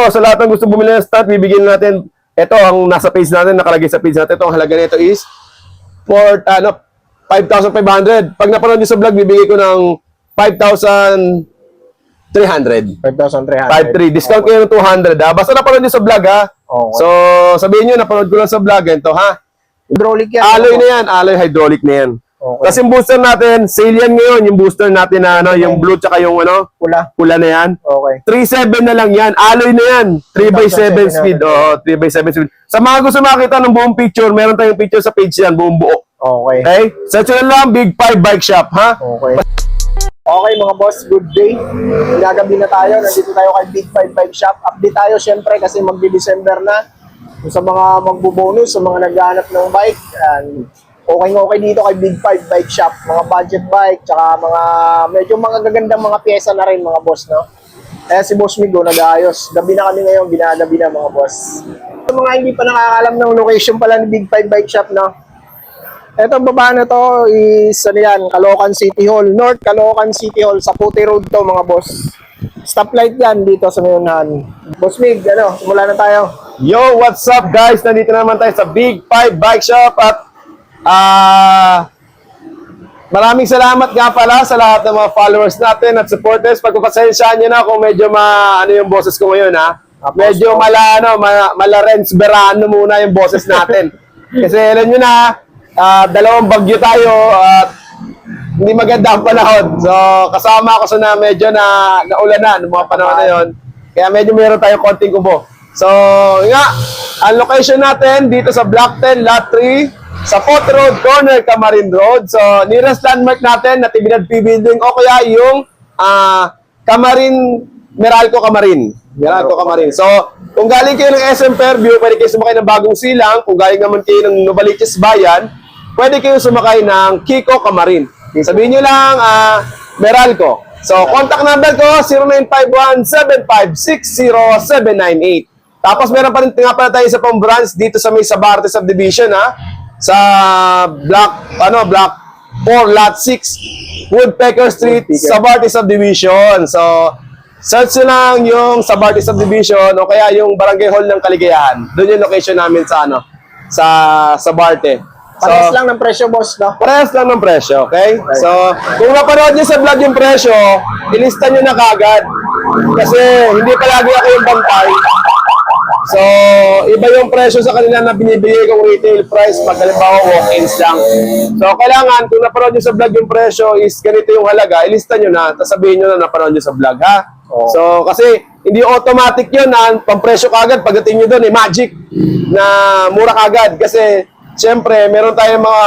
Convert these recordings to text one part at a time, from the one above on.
Sa lahat ng gusto bumili ng stud, bibigyan natin, ito ang nasa page natin, nakalagay sa page natin, ito ang halaga nito is 5,500. Pag napanood nyo sa vlog, bibigay ko ng 5,300. 5,300. 5,300. Discount kayo ng 200, ha? Basta napanood nyo sa vlog, ha? Okay. So, sabihin nyo, napanood ko lang sa vlog, ito, ha? Hydraulic yan. Alloy na yan, alloy hydraulic na yan. Okay. Kasi yung booster natin, sale yan ngayon, yung booster natin na ano, yung blue tsaka yung ano, Pula. pula na yan. Okay. 3.7 na lang yan. Alloy na yan. 3x7 speed. Oo, 3x7 speed. Sa mga gusto makita ng buong picture, meron tayong picture sa page yan, buong buo. Okay. Okay? Search nyo lang, Big 5 Bike Shop, ha? Okay. Okay mga boss, good day. Gagabi na tayo, nandito tayo kay Big 5 Bike Shop. Update tayo syempre kasi magdi-December na. Sa mga magbubonus, sa mga naghahanap ng bike, okay dito kay Big 5 Bike Shop. Mga budget bike, tsaka medyo mga gagandang mga pyesa na rin mga boss, no? Kaya si Boss Migo nag-aayos. Gabi na kami ngayon, ginagabi na mga boss. Sa mga hindi pa nakakalam ng location pala ni Big 5 Bike Shop, no? Ito baba na to is ano yan, Caloocan City Hall. North Caloocan City Hall. Sa Puti Road to mga boss. Stoplight yan dito sa Mayunahan. Boss Mig, simula na tayo. Yo, what's up guys? Nandito naman tayo sa Big 5 Bike Shop at maraming salamat nga pala sa lahat ng mga followers natin at supporters. Pagpapasensyaan nyo na kung medyo ano yung boses ko ngayon, ha? Medyo malarens berano muna yung boses natin. Kasi alam nyo na, dalawang bagyo tayo at hindi maganda ang panahon. So, kasama ako sa medyo naulanan ng mga panahon na yun. Kaya medyo meron tayong konting kubo. So, nga, ang location natin dito sa Block 10, Lot 3, sa Fort Road, corner, Camarin Road. So, nearest landmark natin, Natividad P Building, o kaya yung Meralco Camarin. So, kung galing kayo ng SM Fairview, pwede kayo sumakay ng Bagong Silang. Kung galing naman kayo ng Novaliches Bayan, pwede kayo sumakay ng Kiko Camarin. Sabihin nyo lang, Meralco. So, contact number ko, 0951-7560798. Tapos, meron pa rin nga pala tayo sa pang branch dito sa may Sabarte Subdivision, ha? Sa Block 4, Lot 6, Woodpecker Street, Sabarte Subdivision. So, search nyo lang yung Sabarte Subdivision o kaya yung Barangay Hall ng Kaligayahan. Doon yung location namin sa sa Sabarte. Parehas lang ng presyo, boss, no? Parehas lang ng presyo, okay? So, kung napanood nyo sa vlog yung presyo, ilista nyo na kagad. Kasi hindi palagi ako yung bantay. So, iba yung presyo sa kanila na binibigay kong retail price pag halimbawa walk-ins lang. So, kailangan, kung napanood nyo sa vlog yung presyo is ganito yung halaga, ilista nyo na, tapos sabihin nyo na napanood nyo sa vlog, ha? Oh. So, kasi hindi automatic yun na pang-presyo kagad. Pagdating nyo doon, magic na mura kagad. Kasi, siyempre, meron tayong mga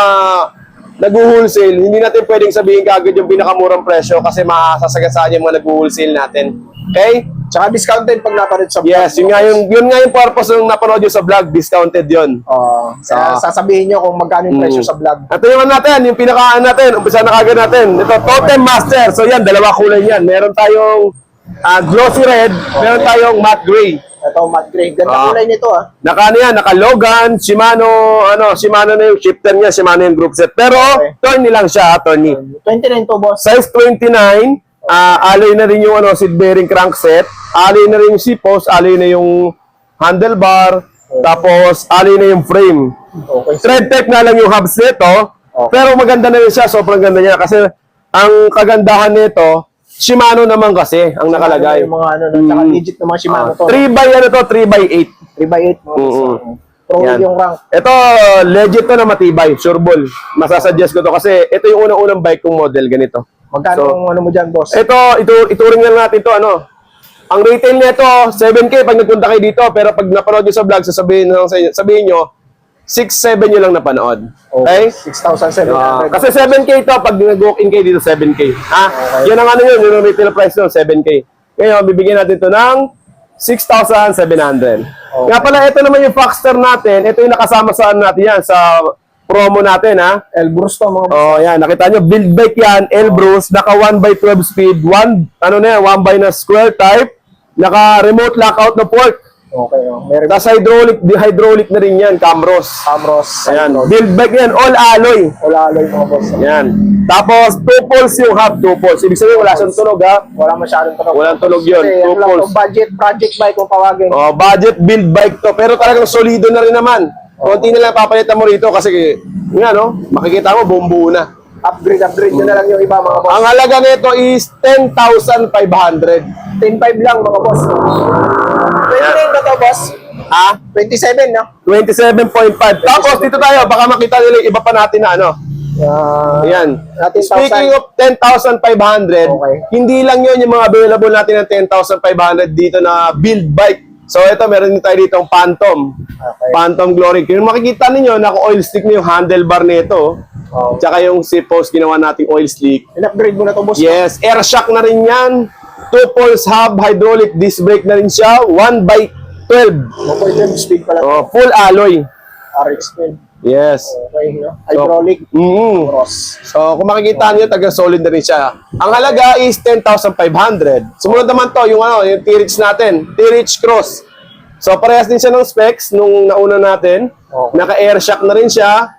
nag-wholesale. Hindi natin pwedeng sabihin kagad yung pinakamurang presyo kasi masasagasaan yung mga nag-wholesale natin. Okay? Tsaka discounted pag napanood sa vlog. Yes, yun nga yung purpose ng napanood yung sa vlog, discounted yun. Sasabihin nyo kung magkano yung presyo sa vlog. Ito yung natin, yung pinakaan natin, umpisa na kagad natin. Ito, Totem Master. So yan, dalawa kulay yan. Meron tayong glossy red, meron tayong matte gray. Ito, matte gray. Ganda kulay nito, ah. Naka Logan, Shimano na yung shifter niya, Shimano yung group set. Pero, Tourney lang siya, Tourney. 29 to, boss. Size 29, alloy na rin yung seat bearing crankset, alloy na rin yung C-post, alloy na yung handlebar, tapos alloy na yung frame. Okay. Thread type na lang yung hubs nito, pero maganda na rin siya, sobrang ganda niya. Kasi, ang kagandahan nito, Shimano naman kasi ang nakalagay. Yung mga tsaka legit na mga Shimano to. 3x8. 3x8. Pro yung rank. Ito, legit to na matibay, sure ball. Masasuggest ko to kasi ito yung unang-unang bike kong model, ganito. Magkano mo dyan, boss? Ituring lang natin to, Ang retail nito, 7K pag nagpunta kayo dito, pero pag napanood nyo sa vlog, sabihin nyo, 6-7 nyo lang napanood. Okay? 6,700. Kasi 7K to, pag nag-walk-in kayo dito, 7K. Ha? Okay. Yan ang yung retail price nyo, 7K. Ngayon, bibigyan natin to ng 6,700. Okay. Nga pala, ito naman yung Foxster natin. Ito yung nakasama sa natin yan, sa promo natin, ha? Elbrus to, mga boss. Oh, yan. Nakita nyo, build bike yan, Elbrus, naka 1x12 speed, 1x na square type, naka remote lockout na port. Okay, oh. Meron Tapos hydraulic na rin yan, Camros. Camros. Ayan, build bike yan, all alloy. Wala mga boss. Yan. Tapos, 2 poles yung hub, 2 poles. Ibig sabihin, wala siyang tunog, ha? Wala masyadong tunog. Walang tunog yun, Kasi, 2 ano lang poles. to, budget project bike kung tawagin. Oh, budget build bike to. Pero talagang solido na rin naman. Konti na lang papalitan mo rito kasi, nga, no? Makikita mo, buong-buo na. Upgrade nyo na lang yung iba mga boss. Ang halaga nito is 10,500. 10.5 lang mga boss. 29 ba to boss? Ha? 27 no? 27.5. Tapos dito tayo, baka makita nila yung iba pa natin na ano. Ayan. Natin Speaking of 10,500, Okay. hindi lang yun yung mga available natin ng 10,500 dito na build bike. So ito, meron din tayo dito ang Phantom. Okay. Phantom Glory. Kung makikita ninyo, naka-oil stick na yung handlebar nito. Oh. Tsaka yung zip post, ginawa nating oil stick. In-upgrade mo na to boss. Yes, air shock na rin yan. 2 poles hub, hydraulic disc brake na rin siya. 1x12. Mapoy speed pala. Oh, full alloy. RX speed. Yes. Okay, no? Hydraulic. Cross. So, kung makikita niyo, taga-solid na rin siya. Ang halaga is 10,500. Sumunod naman to, yung yung T-Reach natin. T-Reach Cross. So, parehas din siya ng specs nung nauna natin. Okay. Naka-air shock na rin siya.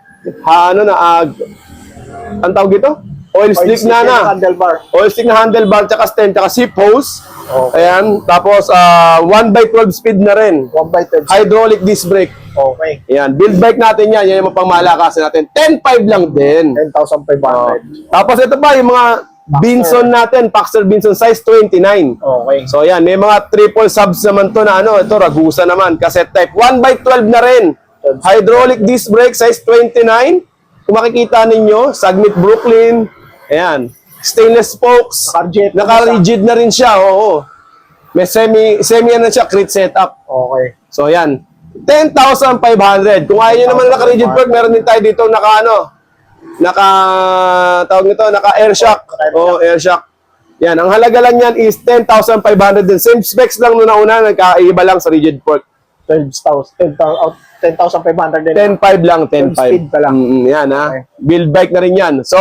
Ang tawag dito? Oil stick na na. Handlebar. Oil stick na handlebar, tsaka stem, tsaka zip hose. Okay. Ayan. Tapos, 1x12 speed na rin. 1x10. Hydraulic disc brake. Okay. Ayan. Build bike natin yan. Yan yung pangmalakasan natin. 10,500 lang din. 10,500. Tapos ito pa, yung mga Binson natin, Paxter Binson size 29. Okay. So yan, may mga triple subs naman to na ano, ito Ragusa naman, cassette type. 1x12 na rin. Hydraulic disc brake size 29. Kung makikita ninyo, Sagmit Brooklyn. Ayan. Stainless spokes. Naka-rigid na rin siya, oo. May semi ano siya, crit setup. Okay. So yan. 10,500. Kung ayaw nyo naman naka-rigid fork, meron din tayo dito tawag nito, naka-air shock. Oh, air shock. Yan, ang halaga lang yan is 10,500 din. Same specs lang nung nauna, nagkaiba lang sa rigid fork. 10,500 din. 10,500 lang, 10,500. Speed pa lang. Yan ha. Okay. Build bike na rin yan. So,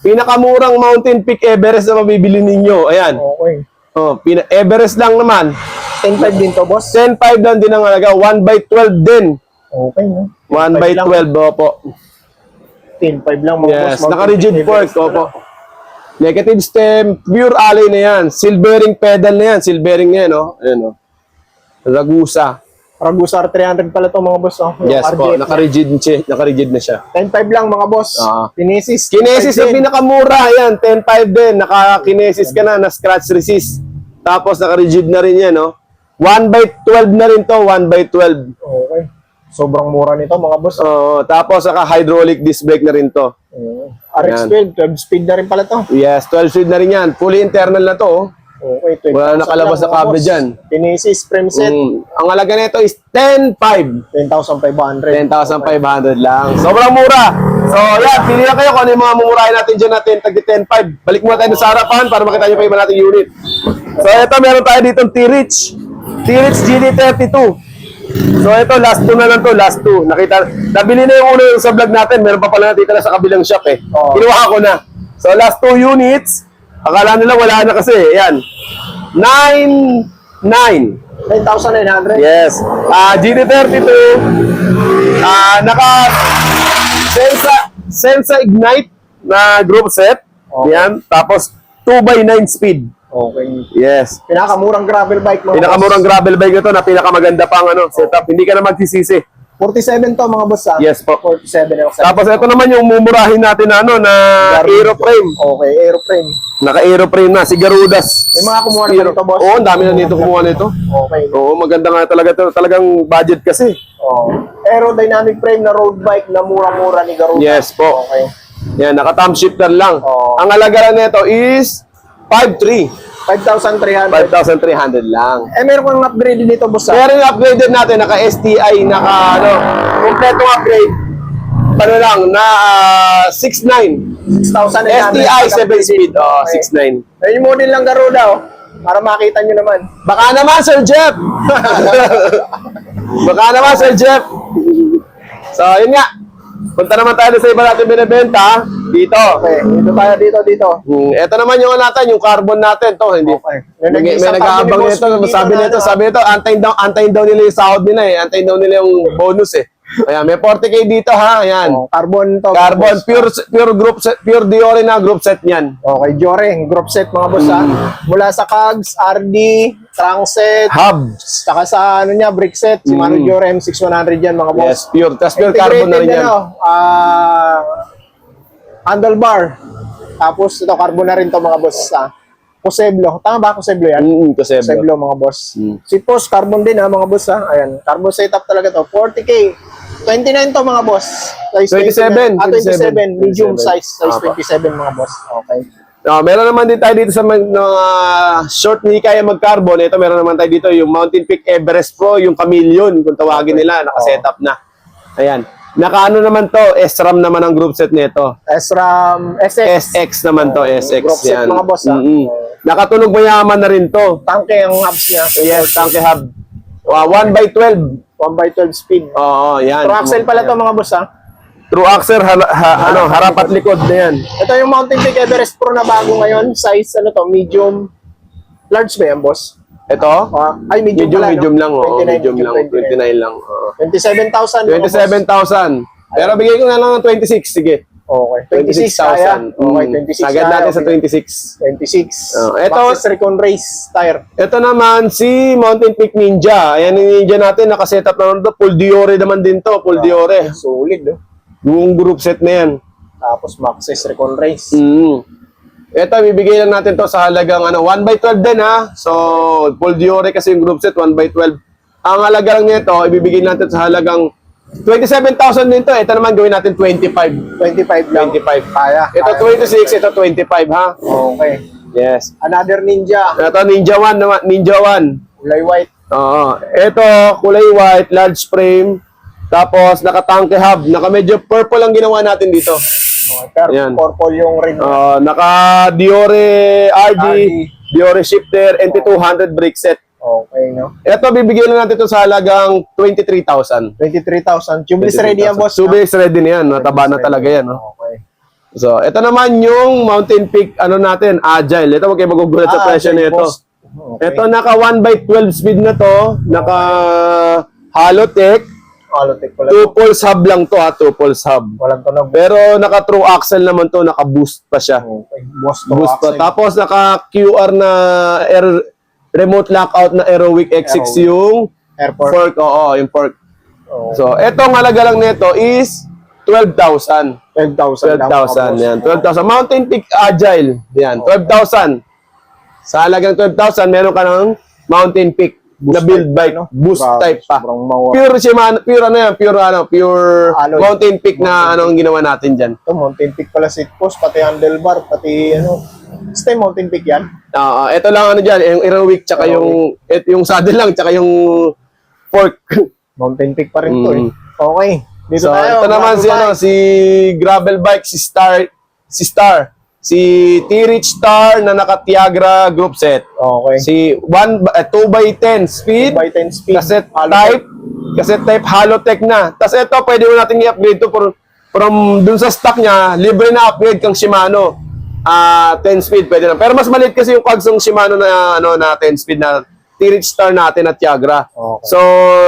pinakamurang mountain peak Everest na mabibili ninyo. Ayan. Okay. Oh, Everest lang naman. 10.5 din to, boss? 10,500 lang din ang halaga. 1x12 din. Okay, no? 1x12, opo. 10.5 lang, mga Yes, boss. naka-rigid fork, opo. Negative stem, pure alloy na yan. Silvering pedal na yan. Silvering na yan, no? Ayan, no? Ragusa. Ragusa R300 pala to, mga boss. Oh. Yes po, naka-rigid na siya. 10.5 lang, mga boss. Kinesis. Kinesis 10.5 na din. pinakamura, yan. 10,500 din. Naka-kinesis ka na, na-scratch resist. Tapos naka-rigid na rin yan, no? 1x12 na rin to, 1x12. Okay. Sobrang mura nito, mga boss. Oo, tapos naka-hydraulic disc brake na rin to. RX speed, 12 speed na rin pala to. Yes, 12 speed na rin yan. Fully internal na to, oh. Okay, 20,000 Wala nakalabas lang, na mga cabinet boss. dyan. Kinesis, frame set, Ang halaga nito is 10,500. 10,500. 10,500 lang. Sobrang mura. So, yan. Pili lang kayo kung ano yung mga mumurahin natin dyan natin. Tag 10,500. Balik muna tayo sa harapan para makita nyo pa yung nating unit. So, ito. Meron tayo dito T-Reach. T-Reach GD32. So, ito. Last 2 na lang to. Last 2. Nakita. Nabili na yung ulo sa vlog natin. Meron pa pala dito na sa kabilang shop eh. Kinuha ko na. So, last 2 units. Akala nila wala na kasi. Yan. 9,900. 9,900. Yes. GD32. Naka Sensa Ignite na group set. Yan. Tapos 2x9 speed. Okay. Yes. Pinakamurang gravel bike, mga Pinakamurang boss. gravel bike ito na pinakamaganda pang setup. Hindi ka na magsisisi. 47 to, mga boss. Yes po. 47 ako. Tapos ito naman yung mumurahin natin na na aeroplane. Okay, aeroplane. Naka-aeroplane na, si Garudas. May mga kumuha na dito, boss? Oo, ang dami na dito kumuha nito. Okay. Oo, maganda nga talaga ito. Talagang budget kasi. Aerodynamic frame na road bike na mura-mura ni Garuda. Yes po. Okay. Yan, naka-thumb shifter lang. Oo. Ang halaga lang nito is 5,300. 5,300. 5,300 lang. Meron kang upgrade dito, boss. Pero yung upgraded natin, naka-STI, kompletong upgrade. Ano lang, na 6,900. 6,900. STI 7 speed. Oh, 6,900. Yung model lang Garuda, para makita nyo naman. Baka naman, Sir Jeff! Baka naman, Sir Jeff! So, yun nga. Punta naman tayo sa iba natin binibenta. Dito. Okay, dito tayo, dito. Ito naman yung natin, yung carbon natin to, hindi. Okay. May nag-aabang nito, antayin daw nila yung sahod nila eh. Antayin daw nila yung bonus eh. Ayan, may 40K dito ha, ayan. Oh, carbon to. Carbon, boss. pure group set, pure Diore na group set niyan. Okay, Diore, group set mga boss ha. Mula sa Cogs, RD, trunk set, Hub. saka sa ano niya, brick set, Shimano Diore M6100 yan mga boss. Yes, pure. Tapos pure carbon na rin yan. Handlebar. Tapos ito, carbon na rin to mga boss ha. Coseblo. Tama ba Coseblo yan? Kasi Coseblo mga boss. Sipos, carbon din ha mga boss ha. Ayan, carbon setup talaga to. 40K. 29 to mga boss. Size 27. 27. Medium 27. size. Size Apa. 27 mga boss. Okay. Meron naman din tayo dito sa mga short ni kaya mag-carbon. Ito meron naman tayo dito yung Mountain Peak Everest Pro, yung Chameleon kung tawagin nila, naka-setup na. Ayan. Nakaano naman to, SRAM naman ang group set nito. SRAM, SX. SX naman to, SX group set, yan. mga boss, ha? Nakatunog mayaman na rin to. Tangke ang hubs niya. Yes, tanke hub. 1x12. 1x12 speed. Oo, yan. Pro axle pala to mga boss ha. True axle, harap at likod na yan. Ito yung Mountain Peak Everest Pro na bago ngayon. Size ano to, medium. Large ba yan boss? Ito? Ay, medium pala, Medium no? lang. Oo, 29, medium lang. 29 lang. 27,000. mga boss. 27,000. Pero bigay ko na lang ng 26. Sige. Okay. 26 kaya. 26,000. Okay, 26 Sagad kaya. natin sa Okay. 26. 26. Ito- Maxxis Recon Race tire. Ito naman si Mountain Peak Ninja. Ayan yung Ninja natin. Nakasetup naman ito. Full Diore naman din to. Full Diore. Solid, no? Yung group set na yan. Tapos Maxxis Recon Race. Ito, bibigay lang natin to sa halagang 1x12 din ha. So, full Diore kasi yung group set, 1x12. Ang halaga lang nito, ibibigay natin sa halagang 27,000 din to. Ito naman gawin natin 25. 25 lang. 25. Kaya. Ito 26, ito 25 ha. Okay. Yes. Another Ninja. Ito Ninja 1 naman, Ninja 1. Kulay white. Oo. Ito, kulay white, large frame. Tapos, naka-tanke hub. Naka medyo purple ang ginawa natin dito. Okay. Pero Ayan. purple yung rim. Naka Diore RD, RD. Diore shifter, NT200 brake set. Okay, no? Ito, bibigyan lang natin ito sa halagang 23,000. 23,000. Tubeless ready yan, boss. Tubeless ready na yan. Nataba na talaga yan. No? Okay. So, ito naman yung Mountain Peak, natin, Agile. Ito, huwag kayo magugulat sa presyo Agile, nito. boss. Okay. Ito, naka 1x12 speed na to. Naka Halotech. Alotech pala. 2 pulse hub lang to ha, 2 pulse hub. Walang tunog. Pero naka true axle naman to, naka boost pa siya. Okay. Boss to Boost pa. axle. Tapos naka QR na remote lockout na Aerowick X6 yung Airport. fork. Oo, yung fork. Oh. So, etong halaga lang nito is 12,000. 12,000 lang. 12,000 yan. 12,000. Mountain Peak Agile. Yan, 12,000. Sa halagang 12,000, meron ka ng Mountain Peak na build type, bike. no? Boost Grabe, type pa. sobrang mawa. Pure Shimano, pure pure Alloy. Mountain Peak na ang ginawa natin diyan. Ito, Mountain Peak pala seat post, pati handlebar, pati Stay Mountain Peak yan. Ito lang diyan, yung Aerowick tsaka yung saddle lang tsaka yung fork. Mountain Peak pa rin to eh. Okay. Dito So, tayo. ito naman gravel si bike. si gravel bike si T-Rich Star na naka-Tiagra group set. Okay. Si 2x10 speed, 2x10 speed. cassette type Halotech na. Tapos ito, pwede mo natin i-upgrade to from dun sa stock niya, libre na upgrade kang Shimano. 10 speed pwede na. Pero mas maliit kasi yung cogs ng Shimano na na 10 speed na T-Rich Star natin at Tiagra. Okay. So,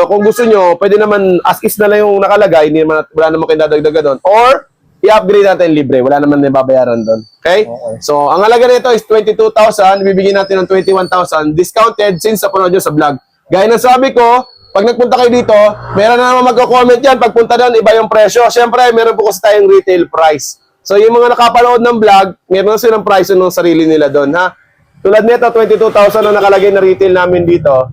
kung gusto nyo, pwede naman as is na lang yung nakalagay, hindi naman, wala naman kayo dadagdagan doon. Or, i-upgrade natin libre. Wala naman na babayaran doon. Okay? So, ang halaga nito is 22,000. Bibigyan natin ng 21,000. Discounted since napanood nyo sa vlog. Gaya ng sabi ko, pag nagpunta kayo dito, meron na naman magko-comment yan. Pagpunta doon, iba yung presyo. Siyempre, meron po kasi tayong retail price. So, yung mga nakapanood ng vlog, meron na silang price ng sarili nila doon, ha? Tulad nito, 22,000 na nakalagay na retail namin dito.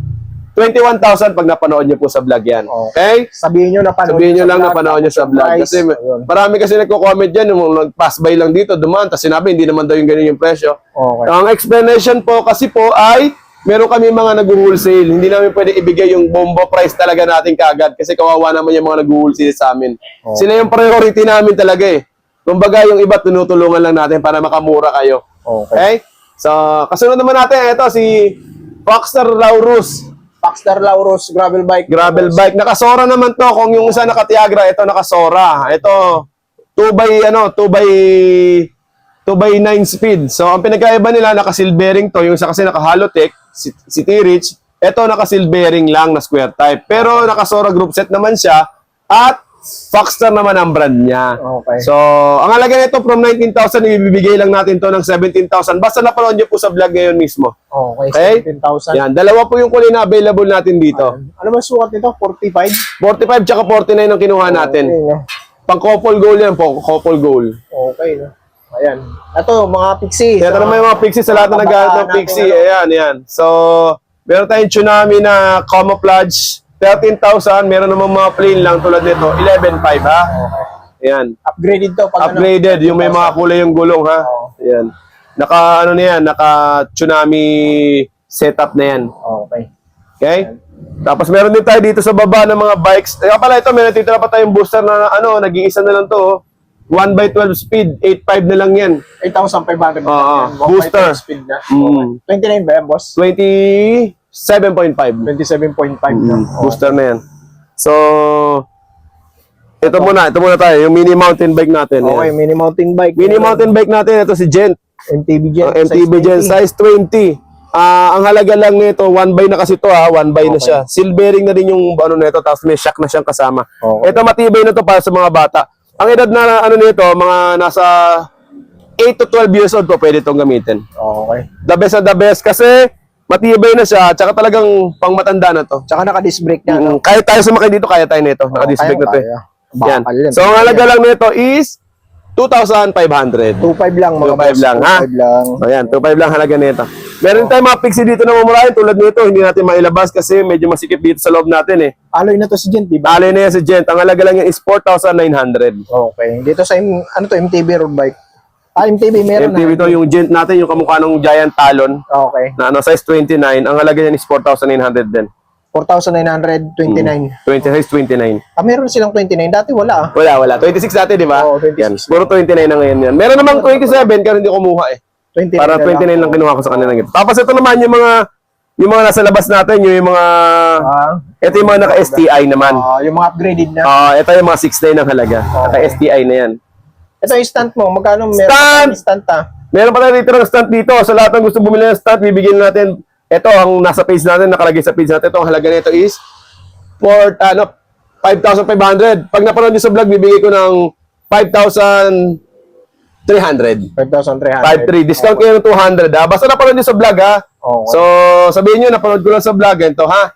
21,000 pag napanood nyo po sa vlog yan. Okay? Sabihin nyo na panood. Sabihin nyo lang na panood nyo sa vlog. Price. Kasi Ayun. marami kasi nagko-comment dyan, yung nag-pass by lang dito, dumaan, tapos sinabi, hindi naman daw yung ganun yung presyo. Okay. Ang explanation po kasi po ay, meron kami mga nag-wholesale. Hindi namin pwede ibigay yung bombo price talaga natin kaagad kasi kawawa naman yung mga nag-wholesale sa amin. Sila yung priority namin talaga eh. Kumbaga yung iba, tinutulungan lang natin para makamura kayo. Okay? So, kasunod naman natin, ito si Foxter Laurus. Paxter Laurus gravel bike. Gravel bike. Nakasora naman to. Kung yung isa nakatiagra, ito nakasora. Ito, 2x9 speed. So, ang pinagkaiba nila, naka-silvering to. Yung isa kasi naka-Halotech, si T-Reach. Ito, naka-silvering lang na square type. Pero, naka-Sora group set naman siya. At, Foxstar naman ang brand niya. Okay. So, ang halaga nito from 19,000, ibibigay lang natin to ng 17,000. Basta napanood nyo po sa vlog ngayon mismo. Okay, 17,000. Yan, dalawa po yung kulay na available natin dito. Ano ba sukat nito? 45? 45 tsaka 49 ang kinuha natin. Okay, no? Pang couple goal yan po, couple goal. Okay, no? Ayan. Ito, mga pixie. Kaya naman yung mga pixie sa lahat na naghahanap ng pixie. Ayan, ayan. So, meron tayong tsunami na camouflage, 13,000. Meron naman mga plain lang tulad nito, 11,500 ha. Ayan. Upgraded to. Pag Upgraded, yung may mga kulay yung gulong ha. Ayan. Naka, ano na yan, naka tsunami setup na yan. Okay. Okay? Tapos meron din tayo dito sa baba ng mga bikes. Kaya pala ito, meron titira pa tayong booster na ano, nag-iisa na lang to. 1x12 speed, 8.5 na lang yan. 8,500. Oo, Yan, 1.5 booster. speed na. Mm. 29 ba yan, boss? 27.5. 27.5 na. Booster na yan. So, ito muna tayo, yung mini mountain bike natin. Okay, Yan. mini mountain bike. Mini mountain bike natin, ito si Gent. MTB Gen. Ang MTB Gen, size 20. Ang halaga lang nito, 1x na kasi to ha, 1x na siya. Silvering na din yung ano nito, tapos may shock na siyang kasama. Okay. Ito matibay na to para sa mga bata. Ang edad na ano nito, mga nasa 8 to 12 years old po pwede itong gamitin. Okay. The best na the best kasi matibay na siya, tsaka talagang pang matanda na to. Tsaka naka-disc brake na, no? Kahit tayo sumakay dito, kaya tayo nito. Naka-disc brake na to. Kaya. Yan. Bakal yan. So ang halaga lang nito is 2,500. 2.5 lang, mga 2.5 boss. lang, ha? 2.5 lang. So yan, 2.5 lang halaga nito. Meron tayong mga pixie dito na mamurahin tulad nito, hindi natin mailabas kasi medyo masikip dito sa loob natin eh. Alloy na to si Gent, di ba? Alay na yan si Gent, ang halaga lang yan is 4,900. Okay. Dito sa, ano to, MTB road bike. MTB meron MTV na. to, yung Gent natin, yung kamukha ng Giant Talon, Okay. na ano, size 29, ang halaga yan is 4,900 din. 4,929. 20, size 29. Meron silang 29. Dati wala, ah. Wala. 26 dati, di ba? Oo, 26. Yan. Puro 29 na ngayon yan. Meron namang 27, pero hindi ko kumuha eh. 29 Para na 29 lang kinuha ko sa kanila. Tapos ito naman yung mga nasa labas natin, yung mga ito yung mga naka-STI naman. Yung mga upgraded na. Ito yung mga 6.9 ang halaga. Naka-STI na yan. Ito yung stand mo. Magkano meron? Stand! Stand ta. Meron pa tayo dito ng stand dito. Sa lahat ng gusto bumili ng stand, bibigyan natin. Ito ang nasa page natin, nakalagay sa page natin. Ito ang halaga nito is 5,500. Pag napanood nyo sa vlog, bibigay ko ng 5,300. 5,300. 5,300. Discount kayo ng 200 ha. Basta napanood nyo sa vlog ha. Okay. So, sabihin nyo, napanood ko lang sa vlog. Ito ha.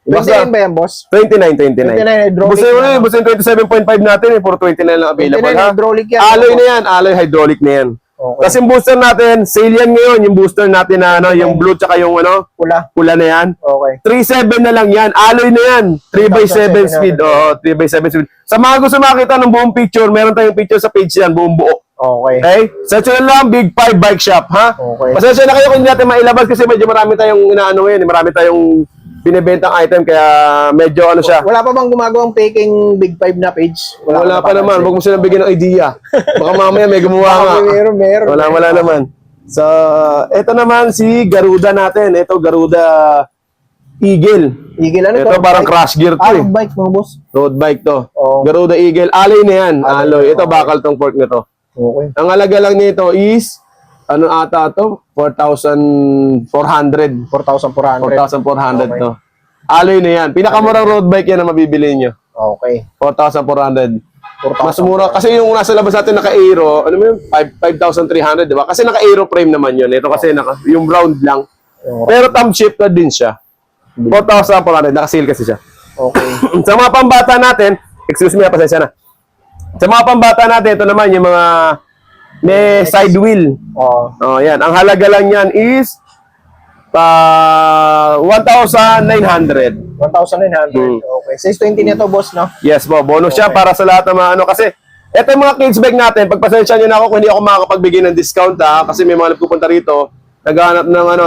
29 ba yan, boss? 29. 29 hydraulic Busin mo na, na yun. Busin 27.5 natin. Puro 29 lang available 29 ha. hydraulic yan. Alloy na yan. Alloy hydraulic na yan. Okay. Kasi yung booster natin, sale yan ngayon. Yung booster natin na ano, yung blue tsaka yung ano, Pula. pula na yan. Okay. 3.7 na lang yan. Alloy na yan. 3x7 speed. Oo, 3x7 speed. Sa mga gusto makita ng buong picture, meron tayong picture sa page yan, buong buo. Okay. Okay? Search nyo lang, Big 5 Bike Shop, ha? Okay. Pasensya na kayo kung hindi natin mailabas kasi medyo marami tayong inaano ngayon. Marami tayong binibentang item, kaya medyo ano siya. Wala pa bang gumagawang faking Big 5 na page? Wala pa naman. Huwag mo silang bigyan ng idea. Baka mamaya may gumawa nga. Meron. Wala naman. So, ito naman si Garuda natin. Ito, Garuda Eagle. Eagle, ano Ito to? parang Bike? crash gear to eh. Road bike, mga boss. Road bike to. Oo. Garuda Eagle. Alloy na yan. Alloy. Ito, bakal tong fork nito. Okay. Ang halaga lang nito is, ano ata to? 4,400. 4,400. 4,400 Okay. to. Alloy na yan. Pinakamurang road bike yan na mabibili nyo. Okay. 4,400. 4,000. Mas mura. Kasi yung nasa labas natin naka-aero, ano mo yun? 5,300, di ba? Kasi naka-aero frame naman yun. Ito kasi yung round lang. Pero thumb shift na din siya. 4,400. Naka-seal kasi siya. Okay. Sa mga pambata natin, excuse me, pasensya na. Sa mga pambata natin, ito naman yung mga may side wheel. Oh. Oh, yan. Ang halaga lang yan is 1,900. 1,900. Okay. Size 20 na to, boss, no? Yes po, bonus siya para sa lahat ng mga ano. Kasi, eto yung mga kids bag natin, pagpasensya nyo na ako kung hindi ako makakapagbigay ng discount ha, kasi may mga nagpupunta rito, naghahanap ng ano,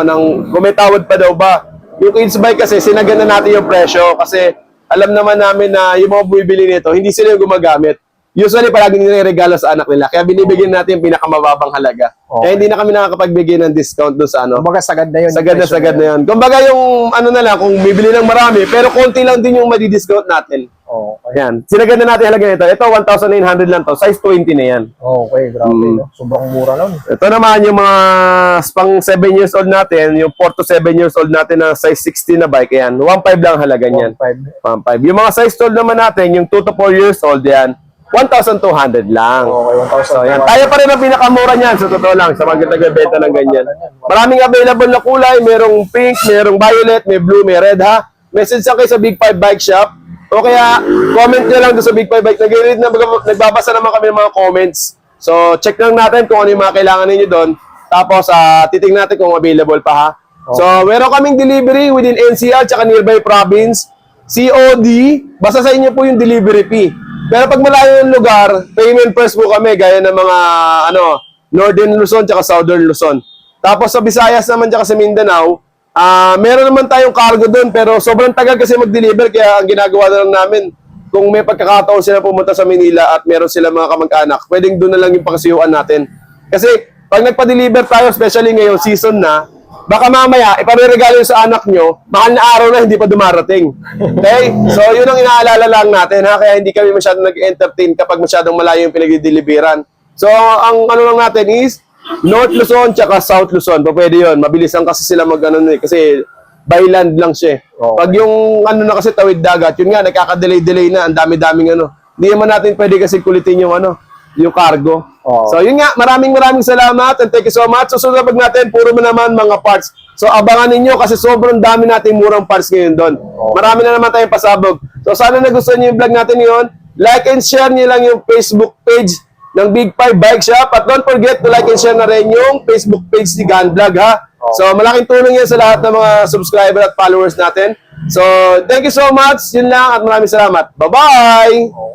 kung may tawad pa daw ba. Yung kids bag kasi, sinaganda natin yung presyo kasi alam naman namin na yung mga bumibili nito, hindi sila yung gumagamit. Usually, palagi nire-regalo sa anak nila. Kaya binibigyan natin yung pinakamababang halaga. Okay. Kaya hindi na kami nakakapagbigay ng discount doon sa ano. Kumbaga, sagad na yun. Sagad na yun. Kumbaga yung ano na lang, kung bibili ng marami, pero konti lang din yung madi-discount natin. Okay. Yan. Sinaganda natin halaga nito. Ito, 1,900 lang to. Size 20 na yan. Okay, grabe. No? Sobrang mura nun. Ito naman yung mga pang 7 years old natin, yung 4 to 7 years old natin na size 60 na bike, yan. 1,500 lang halaga niyan. 1.5. 1,500. Yung mga size tall naman natin, yung 2 to 4 years old, yan. 1,200 lang. Okay, 1,000. So, yan. Tayo pa rin ang pinakamura niyan, sa totoo lang, sa mga nagbebenta ng ganyan. Maraming available na kulay, merong pink, merong violet, may blue, may red, ha? Message lang kayo sa Big 5 Bike Shop. O kaya, comment nyo lang doon sa Big 5 Bike. Nagbabasa naman kami ng mga comments. So, check lang natin kung ano yung mga kailangan ninyo doon. Tapos, titingnan natin kung available pa, ha? So, meron kaming delivery within NCR tsaka nearby province. COD, basta sa inyo po yung delivery fee. Pero pag malayo yung lugar, payment first po kami, gaya ng mga, Northern Luzon tsaka Southern Luzon. Tapos sa Visayas naman tsaka sa Mindanao, meron naman tayong cargo doon, pero sobrang tagal kasi mag-deliver, kaya ang ginagawa na lang namin, kung may pagkakataon sila pumunta sa Manila at meron sila mga kamag-anak, pwedeng doon na lang yung pakasiyuan natin. Kasi pag nagpa-deliver tayo, especially ngayong season na, baka mamaya, ipareregalo yun sa anak nyo, mahal na araw na hindi pa dumarating. Okay? So, yun ang inaalala lang natin, ha? Kaya hindi kami masyadong nag-entertain kapag masyadong malayo yung pinag-deliveran. So, ang ano lang natin is, North Luzon tsaka South Luzon. Pwede yun. Mabilis lang kasi sila kasi by land lang siya. Okay. Pag yung na kasi tawid dagat, yun nga, nagkaka-delay na, ang dami-daming Hindi naman natin pwede kasi kulitin yung yung cargo. Oo. So yun nga, maraming salamat and thank you so much. So sunod natin, puro naman mga parts. So abangan ninyo kasi sobrang dami nating murang parts ngayon doon. Marami na naman tayong pasabog. So sana nagustuhan niyo yung vlog natin ngayon. Like and share niyo lang yung Facebook page ng Big 5 Bike Shop. At don't forget to like and share na rin yung Facebook page ni Gun Vlog, ha? So malaking tulong yan sa lahat ng mga subscriber at followers natin. So thank you so much. Yun lang at maraming salamat. Bye-bye!